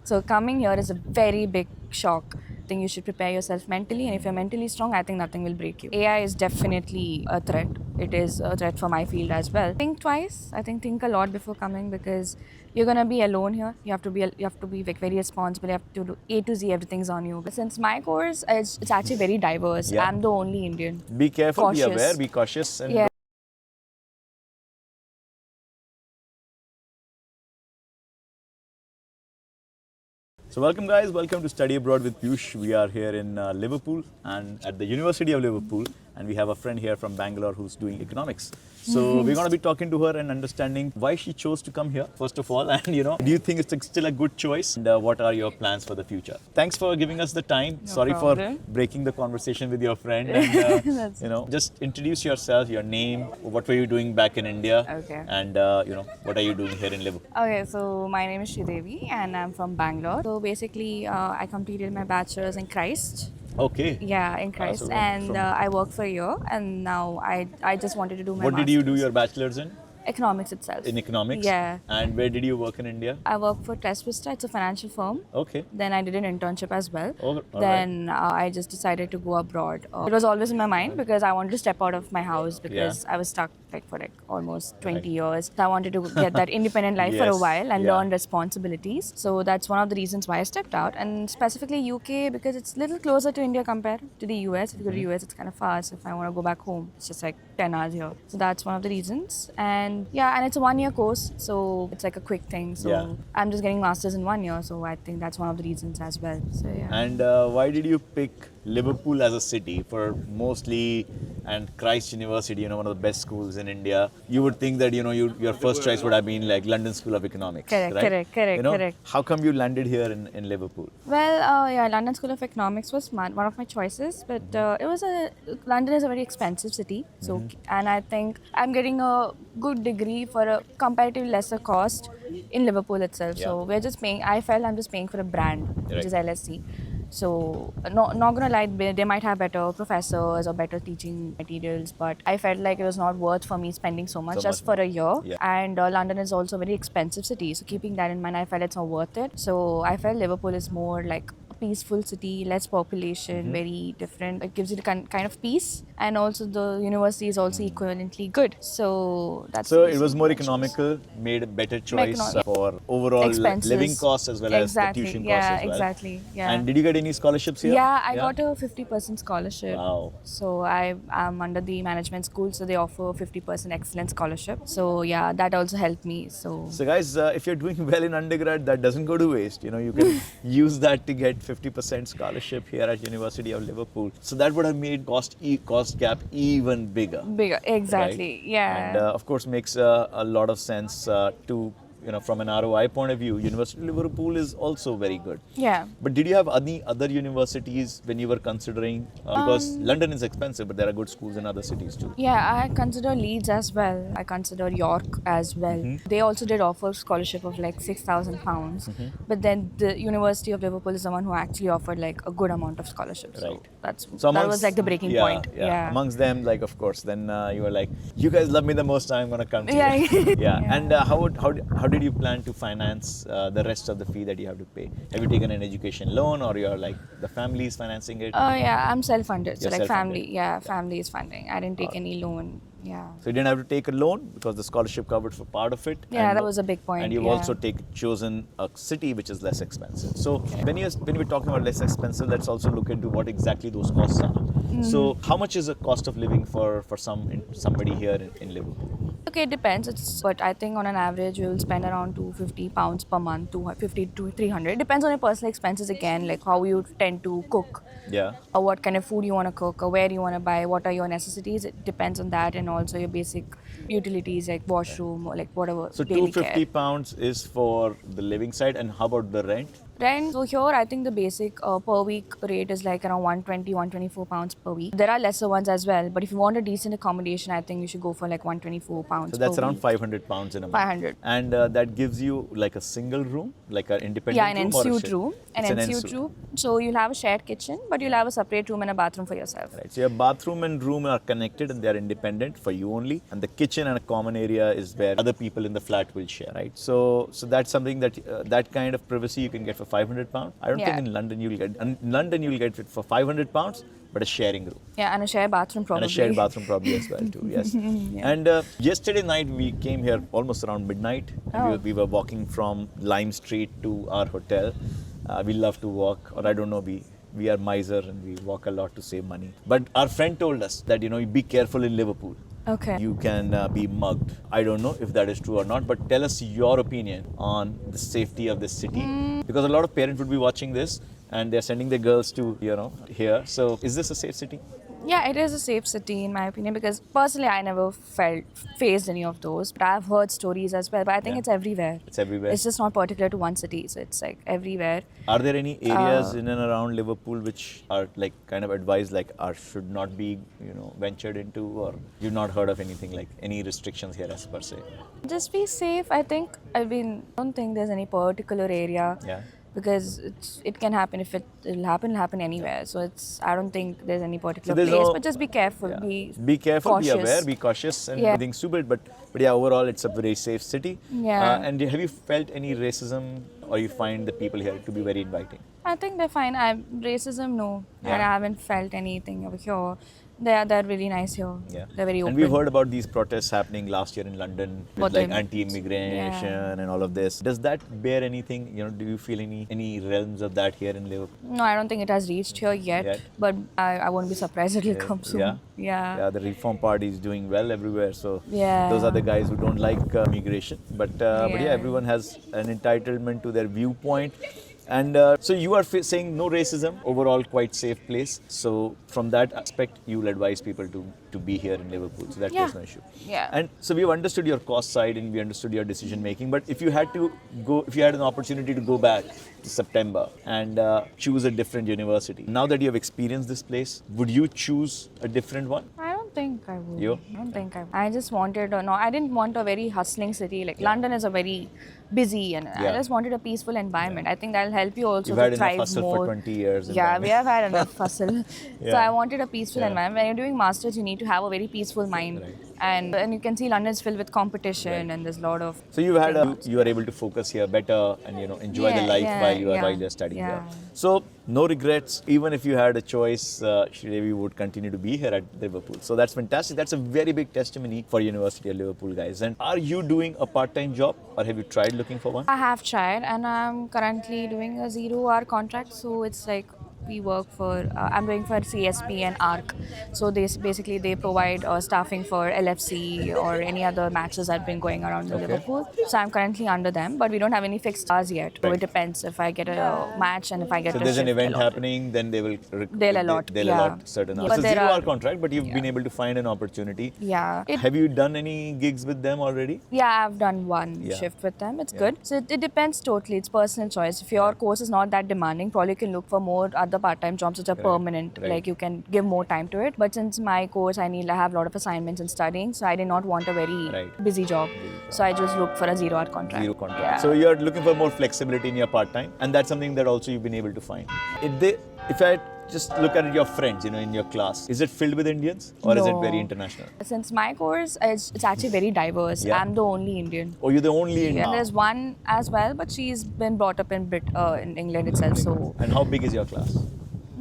So coming here is a very big shock. I think you should prepare yourself mentally, and if you're mentally strong, I think nothing will break you. AI is definitely a threat. It is a threat for my field as well. Think twice. I think a lot before coming, because you're gonna be alone here. You have to be like very responsible. You have to do A to Z. Everything's on you. But since my course, it's actually very diverse. Yeah. I'm the only Indian. Be careful, be Cautious. aware, be cautious. And Yeah. So welcome guys, welcome to Study Abroad with Piyush. We are here in Liverpool and at the University of Liverpool, and we have a friend here from Bangalore who's doing economics. So we're going to be talking to her and understanding why she chose to come here, first of all, and do you think it's still a good choice, and what are your plans for the future? Thanks for giving us the time. Sorry problem. for breaking the conversation with your friend, and just introduce yourself, your name, what were you doing back in India, Okay. and what are you doing here in Liverpool? Okay, so my name is Sridevi and I'm from Bangalore. So basically, I completed my bachelor's in Christ. Okay. Yeah, in Christ, so and from- I worked for a year, and now I just wanted to do my What did you do master's. your bachelor's in? Economics itself. In economics? Yeah. And where did you work in India? I worked for Test Vista. It's a financial firm. Okay. Then I did an internship as well. Oh, all Then I just decided to go abroad. It was always in my mind because I wanted to step out of my house because I was stuck for almost 20 years. So I wanted to get that independent life for a Yes, while and yeah. learn responsibilities. So that's one of the reasons why I stepped out. And specifically UK because it's a little closer to India compared to the US. If you go to Mm-hmm. US, it's kind of far. So if I want to go back home, it's just like 10 hours here. So that's one of the reasons. And yeah, and it's a 1-year course. So it's like a quick thing. So Yeah. I'm just getting masters in 1 year. So I think that's one of the reasons as well. So yeah. And why did you pick Liverpool as a city for mostly, and Christ University, one of the best schools in India? You would think that your first choice would have been like London School of Economics. Correct, right? correct. How come you landed here in Liverpool? Well, yeah, London School of Economics was one of my choices, but London is a very expensive city. So, and I think I'm getting a good degree for a comparatively lesser cost in Liverpool itself. Yeah. So we're just paying. I felt I'm just paying for a brand, which Right. is LSC. So not gonna lie, they might have better professors or better teaching materials, but I felt like it was not worth for me spending so much just for a year. Yeah. And London is also a very expensive city, so keeping that in mind, I felt it's not worth it. So I felt Liverpool is more like a peaceful city, less population, very different. It gives you the kind of peace, and also the university is also equivalently good. So that's So the it was reason more I chose. economical, made a better choice economic. for overall Expenses. living costs as well as the Exactly. tuition Yeah, costs as well. exactly. Yeah. And did you get any scholarships here? Yeah, I got a 50% scholarship. Wow. So I am under the management school, so they offer 50% excellence scholarship. So yeah, that also helped me. So So guys, if you're doing well in undergrad, that doesn't go to waste. You can use that to get 50% scholarship here at University of Liverpool. So that would have made cost gap even bigger. bigger, exactly. Right? Yeah. And of course makes a lot of sense to from an ROI point of view. University of Liverpool is also very good. Yeah. But did you have any other universities when you were considering? Because London is expensive, but there are good schools in other cities too. Yeah, I consider Leeds as well. I consider York as well. They also did offer scholarship of like £6,000. But then the University of Liverpool is the one who actually offered like a good amount of scholarships. Right. So that was like the breaking point. Yeah. Amongst them, like of course, then you were like, you guys love me the most. I'm gonna come to Yeah. you. Yeah. And how did you plan to finance the rest of the fee that you have to pay? Have you taken an education loan, or you're like the family is financing it? Yeah, I'm self-funded. So You're like self-funded. family is funding. I didn't take any loan. Yeah. So you didn't have to take a loan because the scholarship covered for part of it. Yeah, and that was a big point, And you've yeah. also chosen a city which is less expensive. So when we're talking about less expensive, let's also look into what exactly those costs are. So how much is the cost of living for somebody here in Liverpool? Okay, it depends. But I think on an average you will spend around £250 per month, 250 to 300. Depends on your personal expenses again, like how you tend to cook, Yeah. or what kind of food you want to cook, or where you want to buy, what are your necessities. It depends on that, and also your basic utilities like washroom or like whatever. So daily £250 is for the living side, and how about the rent? Rent. So here, I think the basic per week rate is like around 120, 124 pounds per week. There are lesser ones as well, but if you want a decent accommodation, I think you should go for like 124 pounds. So that's per around week. £500 in a month. 500. And that gives you like a single room, like an independent Yeah, an room or a ensuite shared? room. An It's ensuite room. So you'll have a shared kitchen, but you'll have a separate room and a bathroom for yourself. Right. So your bathroom and room are connected and they are independent for you only. And the kitchen and a common area is where other people in the flat will share, right? So that's something that that kind of privacy you can get for £500. I don't think Yeah. in London you'll get. In London you'll get it for £500, but a sharing room. Yeah, and a shared bathroom probably. And a shared bathroom probably as well too. Yes. And yesterday night we came here almost around midnight. And we were walking from Lime Street to our hotel. We love to walk, or I don't know, we are miser and we walk a lot to save money. But our friend told us that, be careful in Liverpool. Okay. You can be mugged. I don't know if that is true or not, but tell us your opinion on the safety of this city. Because a lot of parents would be watching this and they're sending their girls to, here. So is this a safe city? Yeah, it is a safe city in my opinion, because personally I never faced any of those. But I've heard stories as well, but I think it's everywhere. It's everywhere. It's just not particular to one city, so it's like everywhere. Are there any areas in and around Liverpool which are like kind of advised, like should not be, ventured into, or you've not heard of anything like any restrictions here as per se? Just be safe, I think. I don't think there's any particular area. Yeah. Because it can happen. If it'll happen anywhere. So I don't think there's any particular there's place. no- But just be careful. Yeah. Be careful, cautious. be aware, be cautious, and Yeah. everything stupid. But yeah, overall, it's a very safe city. Yeah. And have you felt any racism, or you find the people here to be very inviting? I think they're fine. Racism, no. Yeah. And I haven't felt anything over here. They're really nice here. Yeah. They're very open. And we've heard about these protests happening last year in London with What like the- anti-immigration and all of this. Does that bear anything? Do you feel any realms of that here in Liverpool? No, I don't think it has reached here yet. But I won't be surprised it'll come soon. Yeah. Yeah. The Reform Party is doing well everywhere. So Yeah. those are the guys who don't like immigration. But yeah, Yeah. everyone has an entitlement to their viewpoint. And so you are saying no racism, overall quite safe place. So from that aspect, you will advise people to be here in Liverpool. So that there's no issue. Yeah. And so we've understood your cost side and we understood your decision making. But if you had an opportunity to go back to September and choose a different university, now that you have experienced this place, would you choose a different one? I don't think I would. You? I don't think I would. I just wanted, I didn't want a very hustling city. Like London is a very busy, and I just wanted a peaceful environment. I think that'll help you also You've to had enough thrive hustle more. for 20 years. in Yeah, Bangalore. we have had enough hustle. So I wanted a peaceful Yeah. environment. When you're doing masters, you need to have a very peaceful mind. Right. And you can see London's filled with competition, and there's a lot of. So you are able to focus here better and enjoy the life while you're studying here. So no regrets, even if you had a choice, Sridevi would continue to be here at Liverpool. So that's fantastic. That's a very big testimony for University of Liverpool, guys. And are you doing a part-time job, or have you tried looking for one? I have tried, and I'm currently doing a 0-hour contract. So it's like we work for, I'm doing for CSP and ARC. So they provide staffing for LFC or any other matches that have been going around in Liverpool. So I'm currently under them, but we don't have any fixed hours yet. So it depends if I get a match and if I get So a there's an shift event allotted. happening, then they will They'll allot, they'll yeah. allot certain hours. But It's a there 0-hour are- contract, but you've been able to find an opportunity. Yeah. Have you done any gigs with them already? Yeah, I've done one shift with them. It's good. So it depends totally. It's personal choice. If your course is not that demanding, probably you can look for more other part-time jobs which are permanent. Right. Like you can give more time to it. But since my course, I have a lot of assignments and studying, so I did not want a very busy job. So I just looked for a 0-hour contract. Zero contract. Yeah. So you're looking for more flexibility in your part-time, and that's something that also you've been able to find. If I just look at your friends, in your class, is it filled with Indians, or is it No. very international? Since my course, it's actually very diverse. Yeah. I'm the only Indian. Or you're the only Indian? And there's one as well, but she's been brought up in England itself. So And how big is your class?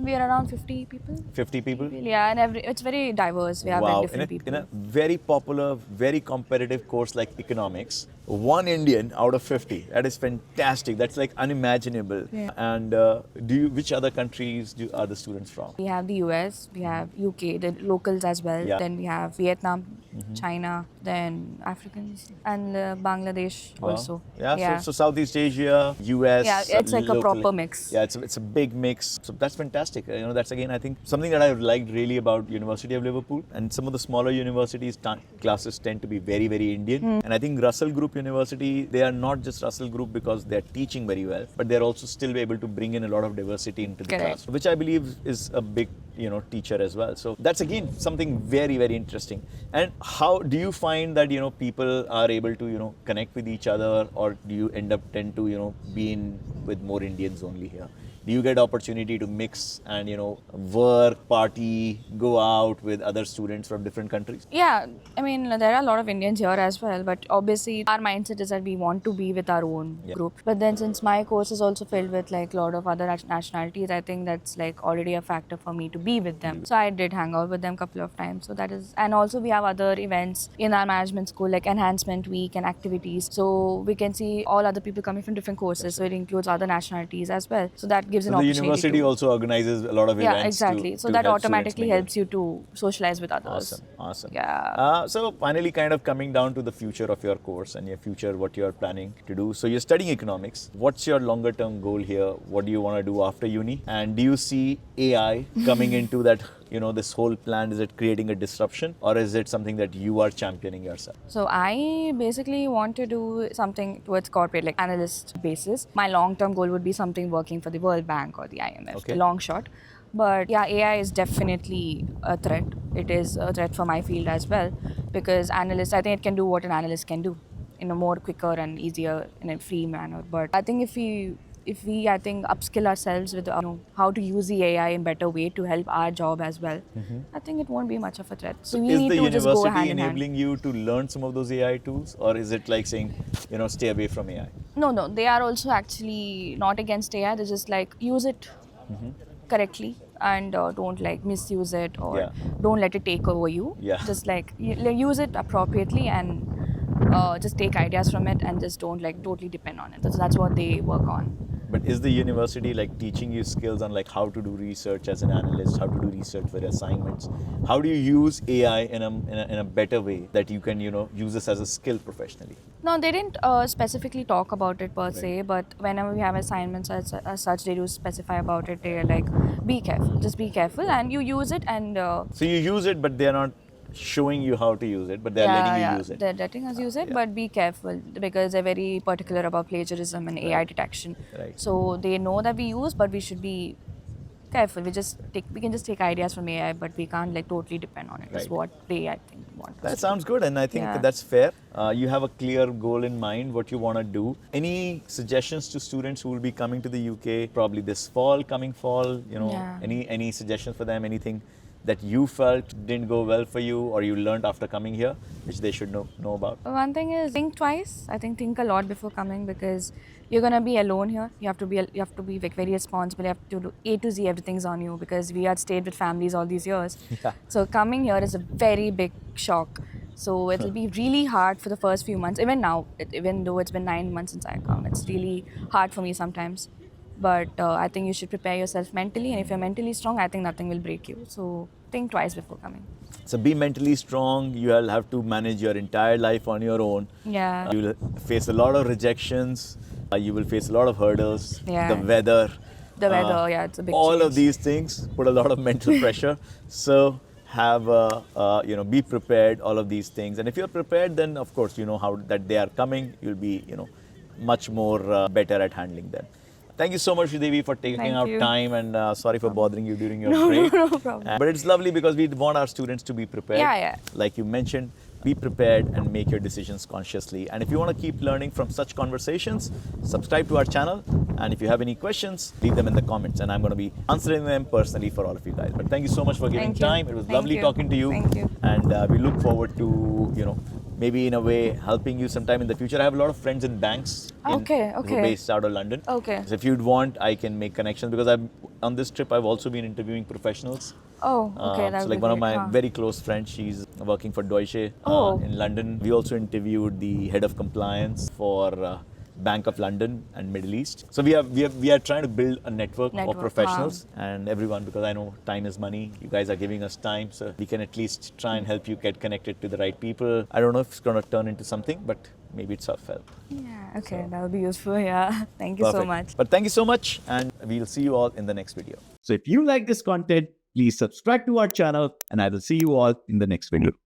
we are around 50 people. 50 people? Yeah, and it's very diverse. We have Wow, different people. in a very popular, very competitive course like economics, one Indian out of 50, that is fantastic. That's like unimaginable. Yeah. And which other countries are the students from? We have the US, we have UK, the locals as well. Yeah. Then we have Vietnam, China, then Africans, and Bangladesh Wow. also. Yeah. So Southeast Asia, US. Yeah, it's like a local- proper mix. Yeah, it's a big mix. So that's fantastic. That's again, I think, something that I've liked really about University of Liverpool. And some of the smaller universities, classes tend to be very, very Indian. And I think Russell Group University, they are not just Russell Group because they're teaching very well, but they're also still able to bring in a lot of diversity into the Correct. class, which I believe is a big, teacher as well. So that's again something very, very interesting. And how do you find that people are able to connect with each other, or do you tend to be in with more Indians only here? Do you get opportunity to mix and work, party, go out with other students from different countries? Yeah, I mean, there are a lot of Indians here as well, but obviously our mindset is that we want to be with our own group. But then since my course is also filled with like a lot of other nationalities, I think that's like already a factor for me to be with them. So I did hang out with them a couple of times. So that is, and also we have other events in our management school like enhancement week and activities. So we can see all other people coming from different courses. So it includes other nationalities as well. So that gives an The opportunity. university also organizes a lot of Yeah, events. exactly. So to that help students automatically mingle. helps you to socialize with others. Awesome, awesome. Yeah. So finally, kind of coming down to the future of your course and your future, what you are planning to do. So you're studying economics. What's your longer term goal here? What do you want to do after uni? And do you see AI coming into that? This whole plan, is it creating a disruption, or is it something that you are championing yourself? So I basically want to do something towards corporate, like analyst basis. My long-term goal would be something working for the World Bank or the IMF, the long shot. But yeah, AI is definitely a threat. It is a threat for my field as well, because analysts, I think it can do what an analyst can do in a more quicker and easier in a free manner. But I think if we I think upskill ourselves with how to use the AI in better way to help our job as well, I think it won't be much of a threat. So we is need the to just go university hand in hand. enabling you to learn some of those AI tools, or is it like saying stay away from AI? No, they are also actually not against AI. They just like use it correctly and don't like misuse it, or don't let it take over you. Just like use it appropriately and just take ideas from it and just don't like totally depend on it. That's what they work on. But is the university like teaching you skills on like how to do research as an analyst, how to do research for assignments? How do you use AI in a better way that you can use this as a skill professionally? No, they didn't specifically talk about it per se, but whenever we have assignments as such, they do specify about it. They're like, be careful, just be careful, and you use it and. So you use it, but they're not showing you how to use it, but they're letting you use it. They're letting us use it, but be careful because they're very particular about plagiarism and AI detection. So they know that we use, but we should be careful. We can just take ideas from AI, but we can't like totally depend on it. That's what they I think want. That sounds good, and I think that's fair. You have a clear goal in mind, what you want to do. Any suggestions to students who will be coming to the UK probably this fall, coming fall? Any suggestions for them? Anything that you felt didn't go well for you, or you learned after coming here, which they should know about? One thing is think twice. I think a lot before coming, because you're gonna be alone here. You have to be like very responsible. You have to do A to Z, everything's on you, because we had stayed with families all these years. So coming here is a very big shock. So it'll be really hard for the first few months. Even now, even though it's been 9 months since I come, it's really hard for me sometimes. But I think you should prepare yourself mentally, and if you're mentally strong, I think nothing will break you. So think twice before coming. So be mentally strong. You'll have to manage your entire life on your own. Yeah. You'll face a lot of rejections. You will face a lot of hurdles. Yeah. The weather. It's a big all change. of these things put a lot of mental pressure. So have be prepared. All of these things, and if you're prepared, then of course you know how that they are coming. You'll be much more better at handling them. Thank you so much, Sridevi, for taking out time, and sorry for bothering you during your break. No problem. But it's lovely because we want our students to be prepared. Like you mentioned, be prepared and make your decisions consciously. And if you want to keep learning from such conversations, subscribe to our channel. And if you have any questions, leave them in the comments, and I'm going to be answering them personally for all of you guys. But thank you so much for giving time. It was lovely talking to you. Thank you. And we look forward to, maybe in a way helping you sometime in the future. I have a lot of friends in banks who are based out of London. So if you'd want, I can make connections, because on this trip I've also been interviewing professionals. So like one of my very close friends, she's working for Deutsche in London. We also interviewed the head of compliance for Bank of London and Middle East. So we are trying to build a network of professionals and everyone, because I know time is money. You guys are giving us time, so we can at least try and help you get connected to the right people. I don't know if it's going to turn into something, but maybe it's self-help. That would be useful. Thank you so much. But thank you so much, and we'll see you all in the next video. So if you like this content, please subscribe to our channel, and I will see you all in the next video.